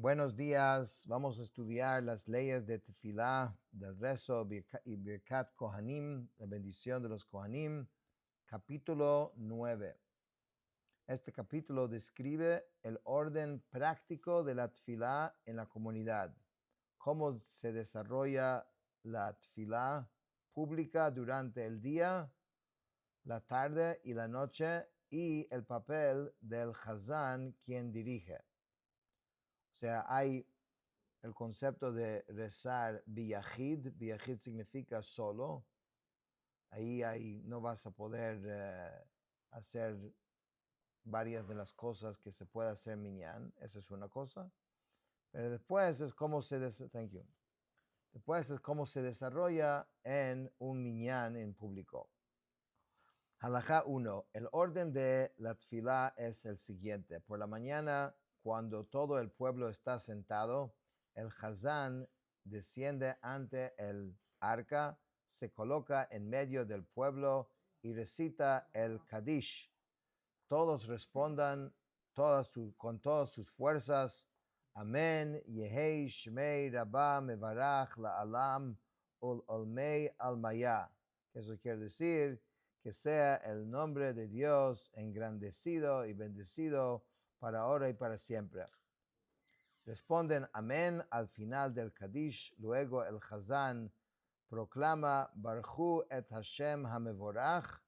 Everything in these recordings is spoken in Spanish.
Buenos días. Vamos a estudiar las leyes de Tefilá, del rezo y Birkat Kohanim, la bendición de los Kohanim, capítulo 9. Este capítulo describe el orden práctico de la Tefilá en la comunidad, cómo se desarrolla la Tefilá pública durante el día, la tarde y la noche, y el papel del Hazán quien dirige. O sea, hay el concepto de rezar biyahid. Biyahid significa solo. Ahí no vas a poder hacer varias de las cosas que se puede hacer minyan. Esa es una cosa. Pero después es cómo Después es cómo se desarrolla en un minyan en público. Halajá 1. El orden de la tefilá es el siguiente. Por la mañana, cuando todo el pueblo está sentado, el Hazán desciende ante el arca, se coloca en medio del pueblo y recita el Kadish. Todos respondan con todas sus fuerzas. Amén. Yehei Shmei Rabba Mevarach La'alam Ul Olmei Almaya. Eso quiere decir que sea el nombre de Dios engrandecido y bendecido para ahora y para siempre. Responden amén al final del Kadish. Luego el Hazán proclama Baruchu et Hashem HaMevorach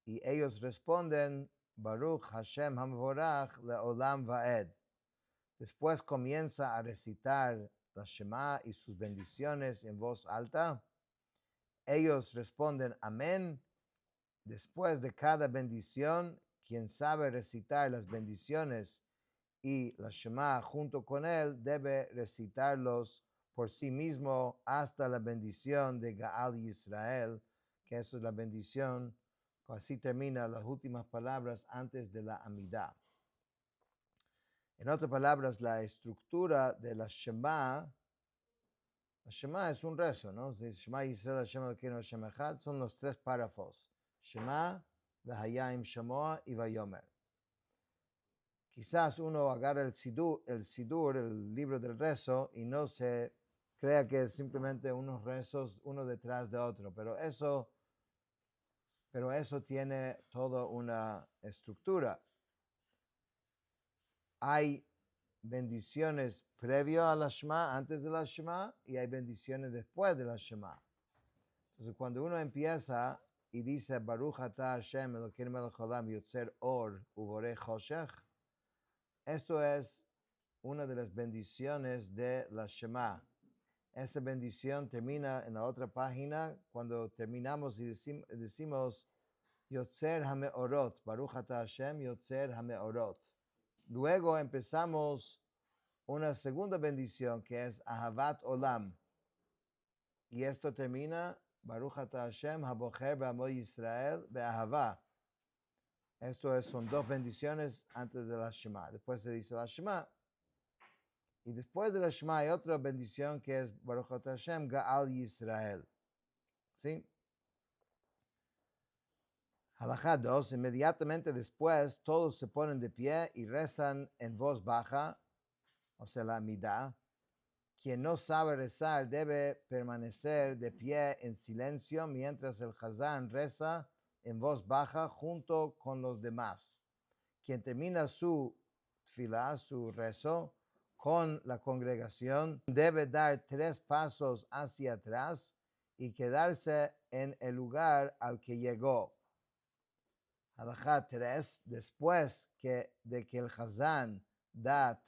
y ellos responden Baruch Hashem HaMevorach Leolam Vaed. Después comienza a recitar la Shema y sus bendiciones en voz alta. Ellos responden amén. Después de cada bendición, quien sabe recitar las bendiciones y la Shema junto con él debe recitarlos por sí mismo hasta la bendición de Gaal Yisrael, que eso es la bendición, así termina las últimas palabras antes de la Amidah. En otras palabras, la estructura de la Shema es un rezo, ¿no? Shema Yisrael Hashem Elokeinu Hashem Echad son los tres párrafos. Shema, V'hayim Shamoa y Vayomer. Quizás uno agarra el Sidur, el libro del rezo, y no se crea que es simplemente unos rezos uno detrás de otro, pero eso tiene toda una estructura. Hay bendiciones previo a la Shema, antes de la Shema, y hay bendiciones después de la Shema. Entonces, cuando uno empieza y dice Baruch atah Hashem Elokeinu melech haolam yotzer or uborei choshech, esto es una de las bendiciones de la Shema. Esa bendición termina en la otra página cuando terminamos y decimos Yotzer HaMeorot, Baruch atah Hashem Yotzer HaMeorot. Luego empezamos una segunda bendición que es Ahavat Olam. Y esto termina Baruch atah Hashem Habocher Be'amo Yisrael Be'ahava. Esto son dos bendiciones antes de la Shema. Después se dice la Shema. Y después de la Shema hay otra bendición que es Baruch atah Hashem Gaal Yisrael. ¿Sí? Halajá 2. Inmediatamente después todos se ponen de pie y rezan en voz baja, o sea, la Amidah. Quien no sabe rezar debe permanecer de pie en silencio mientras el Hazán reza en voz baja junto con los demás. Quien termina su tefilá, su rezo, con la congregación, debe dar 3 pasos hacia atrás y quedarse en el lugar al que llegó. Halajá 3. Después de que el Hazán da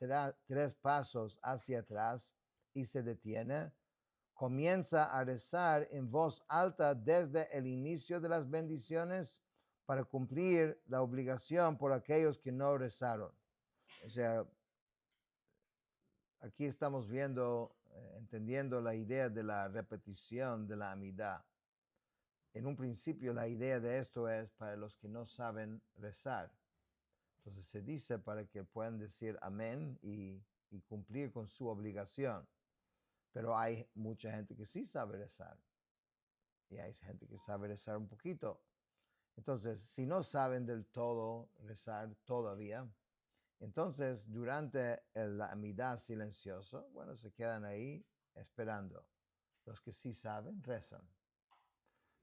3 pasos hacia atrás y se detiene, comienza a rezar en voz alta desde el inicio de las bendiciones para cumplir la obligación por aquellos que no rezaron. O sea, aquí estamos viendo, entendiendo la idea de la repetición de la Amidah. En un principio la idea de esto es para los que no saben rezar. Entonces se dice para que puedan decir amén y cumplir con su obligación. Pero hay mucha gente que sí sabe rezar. Y hay gente que sabe rezar un poquito. Entonces, si no saben del todo rezar todavía, Entonces, durante la amidad silencioso, bueno, se quedan ahí esperando. Los que sí saben, rezan.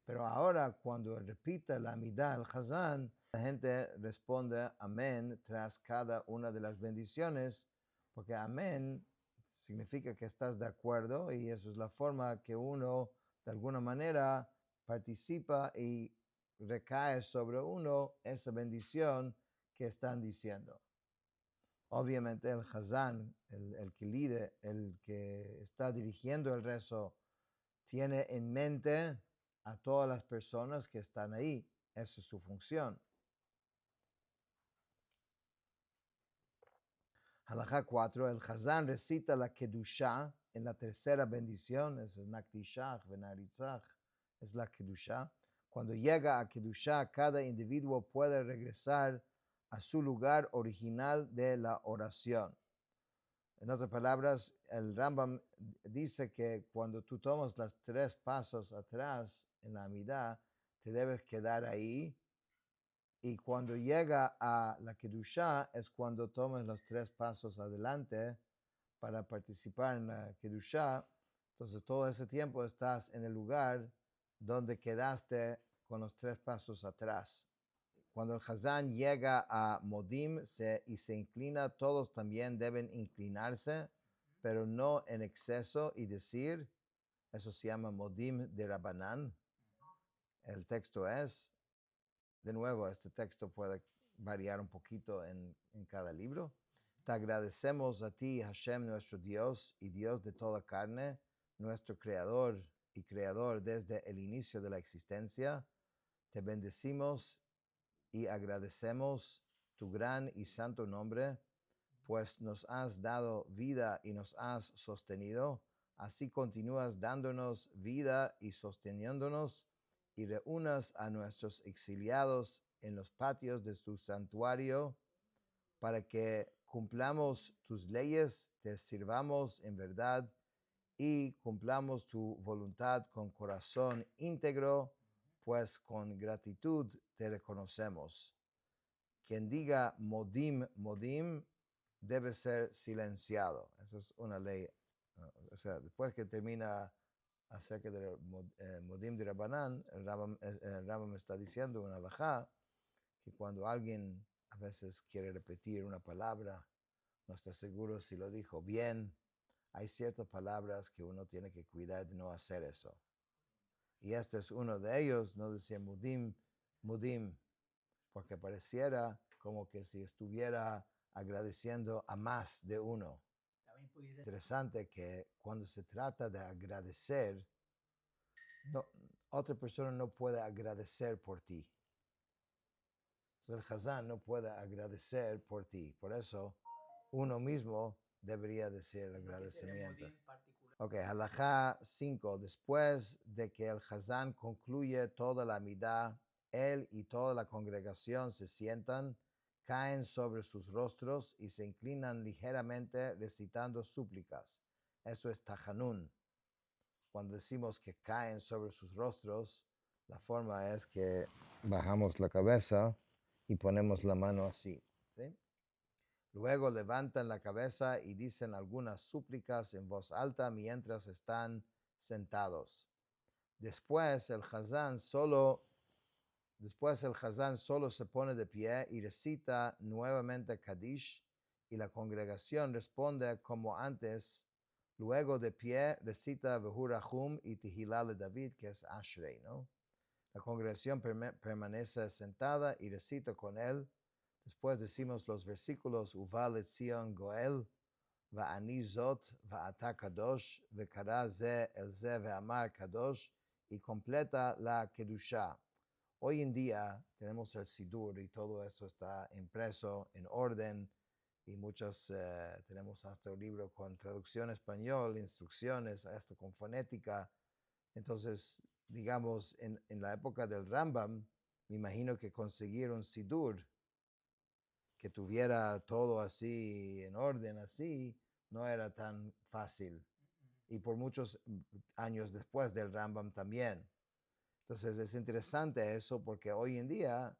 Pero ahora, cuando repita la amidad, el Hazán, la gente responde amén tras cada una de las bendiciones, porque amén significa que estás de acuerdo y eso es la forma que uno, de alguna manera, participa y recae sobre uno esa bendición que están diciendo. Obviamente el Hazán, el que está dirigiendo el rezo, tiene en mente a todas las personas que están ahí. Esa es su función. Halajá 4, el Hazán recita la Kedushá en la tercera bendición, es el Naktishach, Venaritzach, es la Kedushá. Cuando llega a Kedushá, cada individuo puede regresar a su lugar original de la oración. En otras palabras, el Rambam dice que cuando tú tomas los 3 pasos atrás en la amidad, te debes quedar ahí. Y cuando llega a la Kedushá es cuando tomas los 3 pasos adelante para participar en la Kedushá. Entonces todo ese tiempo estás en el lugar donde quedaste con los 3 pasos atrás. Cuando el Hazán llega a Modim y se inclina, todos también deben inclinarse, pero no en exceso y decir, eso se llama Modim de Rabbanán. El texto es, de nuevo, este texto puede variar un poquito en cada libro. Te agradecemos a ti, Hashem, nuestro Dios y Dios de toda carne, nuestro Creador y Creador desde el inicio de la existencia. Te bendecimos y agradecemos tu gran y santo nombre, pues nos has dado vida y nos has sostenido. Así continúas dándonos vida y sosteniéndonos, y reúnas a nuestros exiliados en los patios de tu santuario para que cumplamos tus leyes, te sirvamos en verdad y cumplamos tu voluntad con corazón íntegro, pues con gratitud te reconocemos. Quien diga modim, modim, debe ser silenciado. Esa es una ley. O sea, después que termina acerca del modim de Rabbanán, el Rambam está diciendo en halajá que cuando alguien a veces quiere repetir una palabra, no está seguro si lo dijo bien, hay ciertas palabras que uno tiene que cuidar de no hacer eso. Y este es uno de ellos, no decir mudim, mudim, porque pareciera como que si estuviera agradeciendo a más de uno. Interesante que cuando se trata de agradecer, no, otra persona no puede agradecer por ti. El Hazán no puede agradecer por ti. Por eso uno mismo debería decir el agradecimiento. Ok, halajá 5. Después de que el Hazán concluye toda la amidad, él y toda la congregación se sientan, caen sobre sus rostros y se inclinan ligeramente recitando súplicas. Eso es tajanún. Cuando decimos que caen sobre sus rostros, la forma es que bajamos la cabeza y ponemos la mano así, ¿sí? Luego levantan la cabeza y dicen algunas súplicas en voz alta mientras están sentados. Después el Hazán solo se pone de pie y recita nuevamente Kadish, y la congregación responde como antes. Luego de pie recita Behurahum y Tehillah de David, que es Ashrei, ¿no? La congregación permanece sentada y recita con él. Después decimos los versículos Uval et Zion Goel, Va'ani Zot, Va'ata Kadosh, Ve'kara Ze el Ze Ve'amar Kadosh, y completa la Kedushá. Hoy en día tenemos el Sidur y todo esto está impreso en orden, y tenemos hasta un libro con traducción español, instrucciones, hasta con fonética. Entonces, digamos, en la época del Rambam, me imagino que conseguir un Sidur que tuviera todo así en orden, así, no era tan fácil. Y por muchos años después del Rambam también. Entonces es interesante eso porque hoy en día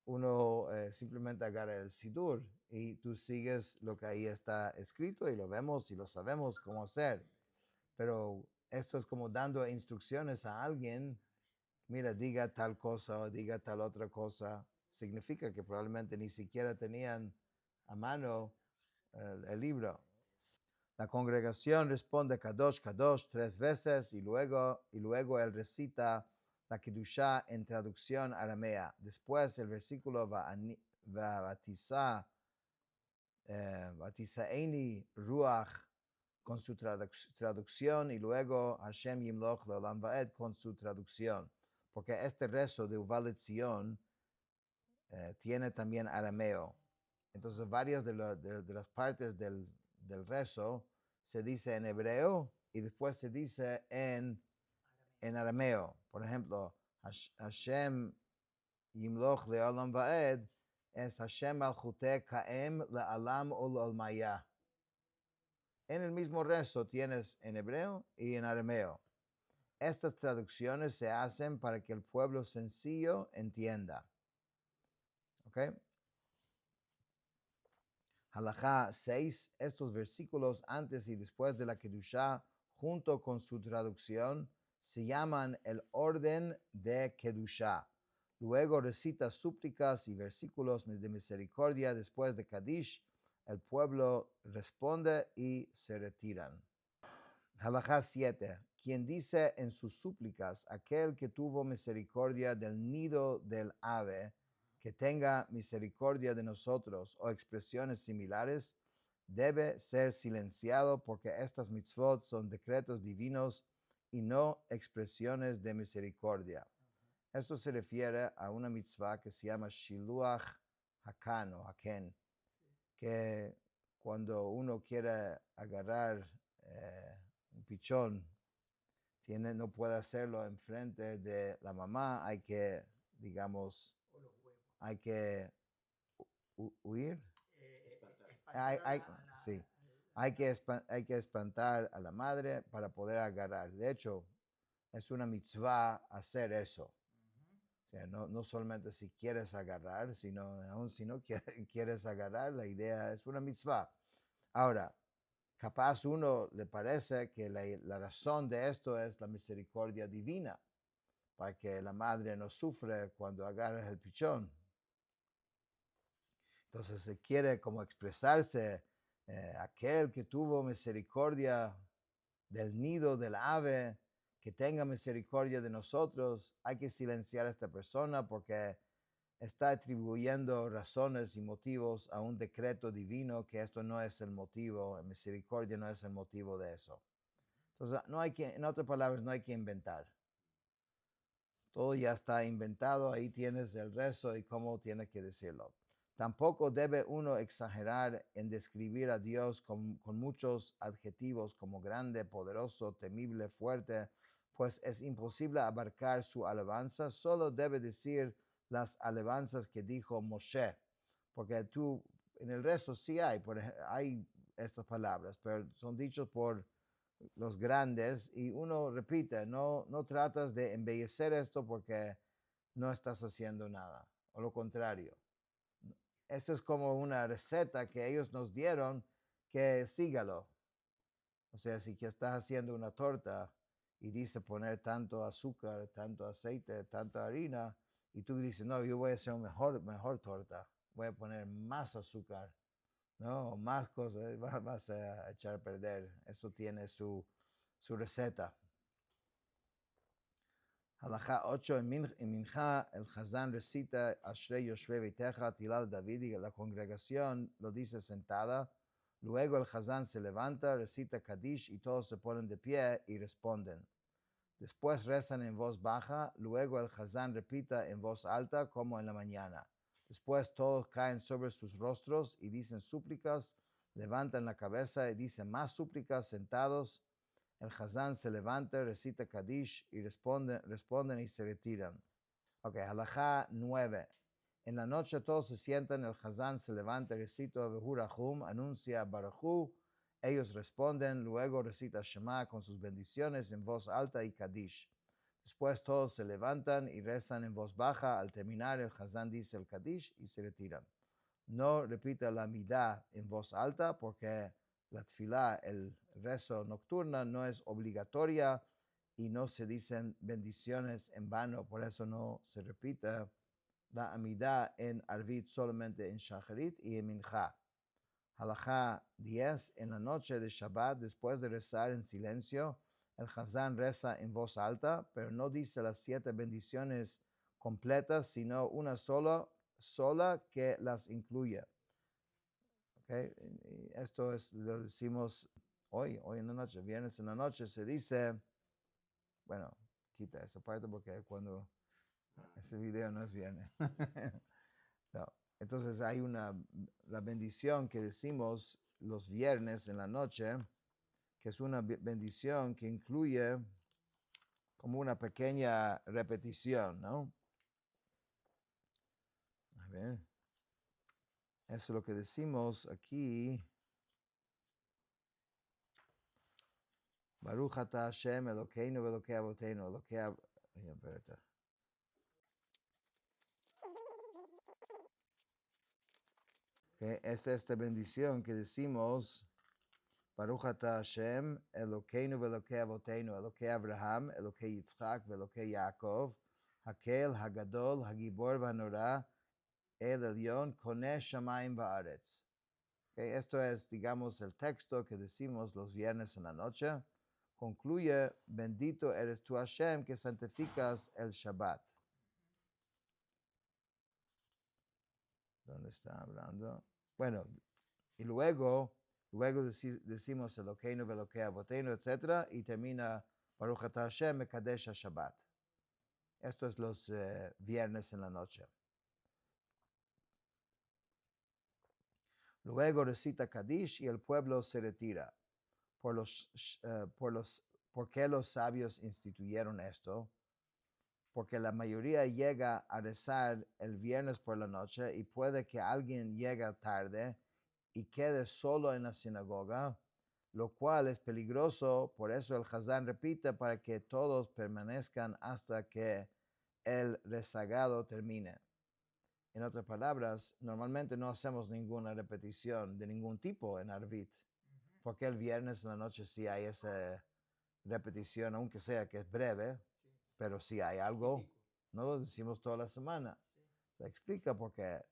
uno simplemente agarra el Sidur y tú sigues lo que ahí está escrito y lo vemos y lo sabemos cómo hacer. Pero esto es como dando instrucciones a alguien, mira, diga tal cosa o diga tal otra cosa. Significa que probablemente ni siquiera tenían a mano el libro. La congregación responde Kadosh, Kadosh 3 veces y luego él recita la Kedushá en traducción aramea. Después el versículo va a Batizaeni Ruach con su traducción y luego Hashem Yimloch Leolam Vaed con su traducción. Porque este rezo de Uvalet Zion tiene también arameo. Entonces varias de las partes del rezo se dice en hebreo y después se dice en arameo. Por ejemplo, Hashem Yimloch Leolam Vaed es Hashem Malchute Kaem Lealam Olmaya. En el mismo rezo tienes en hebreo y en arameo. Estas traducciones se hacen para que el pueblo sencillo entienda. ¿Ok? Halajá 6, estos versículos antes y después de la Kedushá, junto con su traducción, se llaman el orden de Kedushá. Luego recita súplicas y versículos de misericordia después de Kadish. El pueblo responde y se retiran. Halajá 7. Quien dice en sus súplicas, aquel que tuvo misericordia del nido del ave, que tenga misericordia de nosotros, o expresiones similares, debe ser silenciado porque estas mitzvot son decretos divinos y no expresiones de misericordia. Esto se refiere a una mitzvah que se llama Shiluach Hakan o Haken, que cuando uno quiere agarrar un pichón, no puede hacerlo enfrente de la mamá, hay que, digamos, hay que huir. Sí, hay que espantar a la madre para poder agarrar. De hecho, es una mitzvah hacer eso. O sea, no solamente si quieres agarrar, sino aún si no quieres agarrar, la idea es una mitzvah. Ahora, capaz uno le parece que la razón de esto es la misericordia divina, para que la madre no sufre cuando agarra el pichón. Entonces se quiere como expresarse, aquel que tuvo misericordia del nido del ave, que tenga misericordia de nosotros. Hay que silenciar a esta persona porque está atribuyendo razones y motivos a un decreto divino, que esto no es el motivo, misericordia no es el motivo de eso. Entonces, en otras palabras, no hay que inventar. Todo ya está inventado, ahí tienes el rezo y cómo tiene que decirlo. Tampoco debe uno exagerar en describir a Dios con muchos adjetivos como grande, poderoso, temible, fuerte, pues es imposible abarcar su alabanza. Solo debe decir las alabanzas que dijo Moshe, porque tú en el resto sí hay estas palabras, pero son dichos por los grandes y uno repite, no tratas de embellecer esto porque no estás haciendo nada, o lo contrario. Eso es como una receta que ellos nos dieron, que sígalo. O sea, si que estás haciendo una torta y dice poner tanto azúcar, tanto aceite, tanta harina, y tú dices, no, yo voy a hacer una mejor torta, voy a poner más azúcar, ¿no? Más cosas, vas a echar a perder. Eso tiene su receta. Halajá 8, en Minjá, el Hazán recita Ashrei Yoshve Beiteja, Tilal David, y la congregación lo dice sentada. Luego el Hazán se levanta, recita Kadish y todos se ponen de pie y responden. Después rezan en voz baja, luego el Hazán repita en voz alta como en la mañana. Después todos caen sobre sus rostros y dicen súplicas, levantan la cabeza y dicen más súplicas sentados. El Hazán se levanta, recita Kadish y responden y se retiran. Ok, halajá 9. En la noche todos se sientan, el Hazán se levanta, recita Behurahum, anuncia Barajú, ellos responden, luego recita Shema con sus bendiciones en voz alta y Kadish. Después todos se levantan y rezan en voz baja. Al terminar, el Hazán dice el Kadish y se retiran. no repita la midá en voz alta porque la tefilá, el rezo nocturno, no es obligatoria y no se dicen bendiciones en vano, por eso no se repite la amidá en Arvit, solamente en Shacharit y en Mincha. Halajá 10, en la noche de Shabbat, después de rezar en silencio, el Hazán reza en voz alta, pero no dice las 7 bendiciones completas, sino una sola que las incluye. ¿Okay? Y esto lo decimos hoy en la noche, viernes en la noche, se dice, bueno, quita esa parte porque cuando ese video no es viernes. No. Entonces hay la bendición que decimos los viernes en la noche, que es una bendición que incluye como una pequeña repetición, ¿no? A ver, eso es lo que decimos aquí. Baruch atah Hashem Elokeinu Elokei Avoteinu, espérate. Okay, esta bendición que decimos, Baruch atah Hashem Elokeinu Elokei Avoteinu, Elokei Abraham, Elokei Yitzchak, Elokei Yaakov, Hakel, Hagadol, Hagibor, Vanora, El Elyon, Koneh Shamayim Baaretz. Okay, esto es, digamos, el texto que decimos los viernes en la noche. Concluye, bendito eres tú Hashem, que santificas el Shabbat. ¿Dónde está hablando? Bueno, y luego decimos Elokeinu Velokei Avoteinu, etc. Y termina Baruch atah Hashem Mekadesh HaShabbat. Esto es los viernes en la noche. Luego recita Kadish y el pueblo se retira. ¿Por qué los sabios instituyeron esto? Porque la mayoría llega a rezar el viernes por la noche y puede que alguien llegue tarde y quede solo en la sinagoga, lo cual es peligroso. Por eso el Hazán repite para que todos permanezcan hasta que el rezagado termine. En otras palabras, normalmente no hacemos ninguna repetición de ningún tipo en Arvit, porque el viernes en la noche sí hay esa repetición, aunque sea que es breve, pero sí hay algo, no lo decimos toda la semana. Se explica porque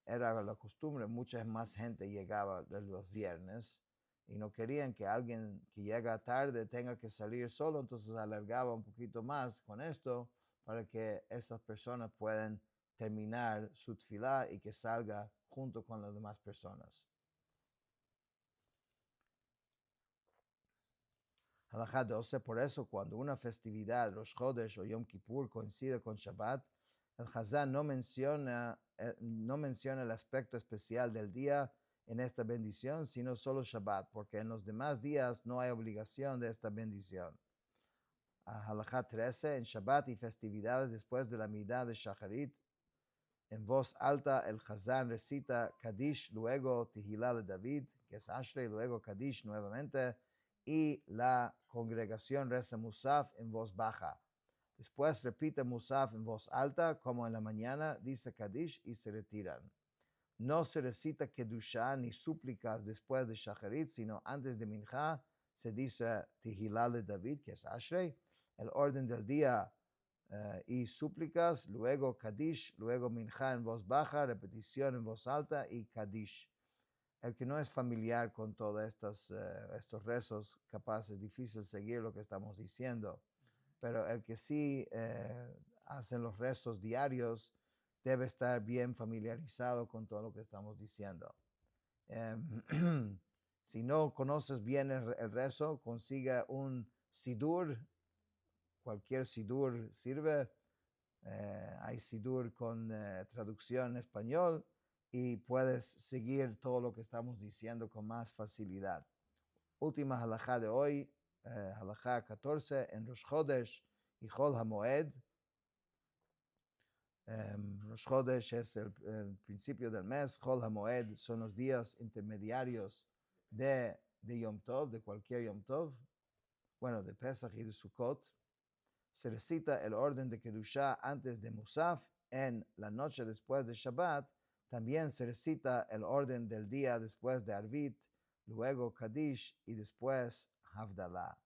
era la costumbre, mucha más gente llegaba de los viernes y no querían que alguien que llega tarde tenga que salir solo, entonces alargaba un poquito más con esto para que esas personas puedan terminar su tefilá y que salga junto con las demás personas. Halajá 12, por eso cuando una festividad, Rosh Chodesh o Yom Kippur coincide con Shabbat, el Hazán no menciona el aspecto especial del día en esta bendición, sino solo Shabbat, porque en los demás días no hay obligación de esta bendición. Halajá 13, en Shabbat y festividades después de la midá de Shacharit, en voz alta el Hazán recita Kadish, luego Tehilá de David, que es Ashrei, luego Kadish nuevamente, y la congregación reza Musaf en voz baja. Después repite Musaf en voz alta, como en la mañana, dice Kadish y se retiran. No se recita Kedushá ni súplicas después de Shacharit, sino antes de Mincha se dice Tehilá de David, que es Ashrei. El orden del día y súplicas, luego Kadish, luego Mincha en voz baja, repetición en voz alta y Kadish. El que no es familiar con todos estos rezos, capaz es difícil seguir lo que estamos diciendo, pero el que sí hace los rezos diarios debe estar bien familiarizado con todo lo que estamos diciendo. Si no conoces bien el rezo, consiga un sidur, cualquier sidur sirve. Hay sidur con traducción en español y puedes seguir todo lo que estamos diciendo con más facilidad. Última halajá de hoy, halajá 14, en Rosh Chodesh y Chol HaMoed. Rosh Chodesh es el principio del mes, Chol HaMoed son los días intermediarios de Yom Tov, de cualquier Yom Tov, bueno, de Pesach y de Sukkot. Se recita el orden de Kedushá antes de Musaf, en la noche después de Shabbat, También se recita el orden del día después de Arvit, luego Kadish y después Havdalah.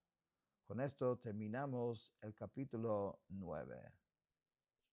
Con esto terminamos el capítulo 9.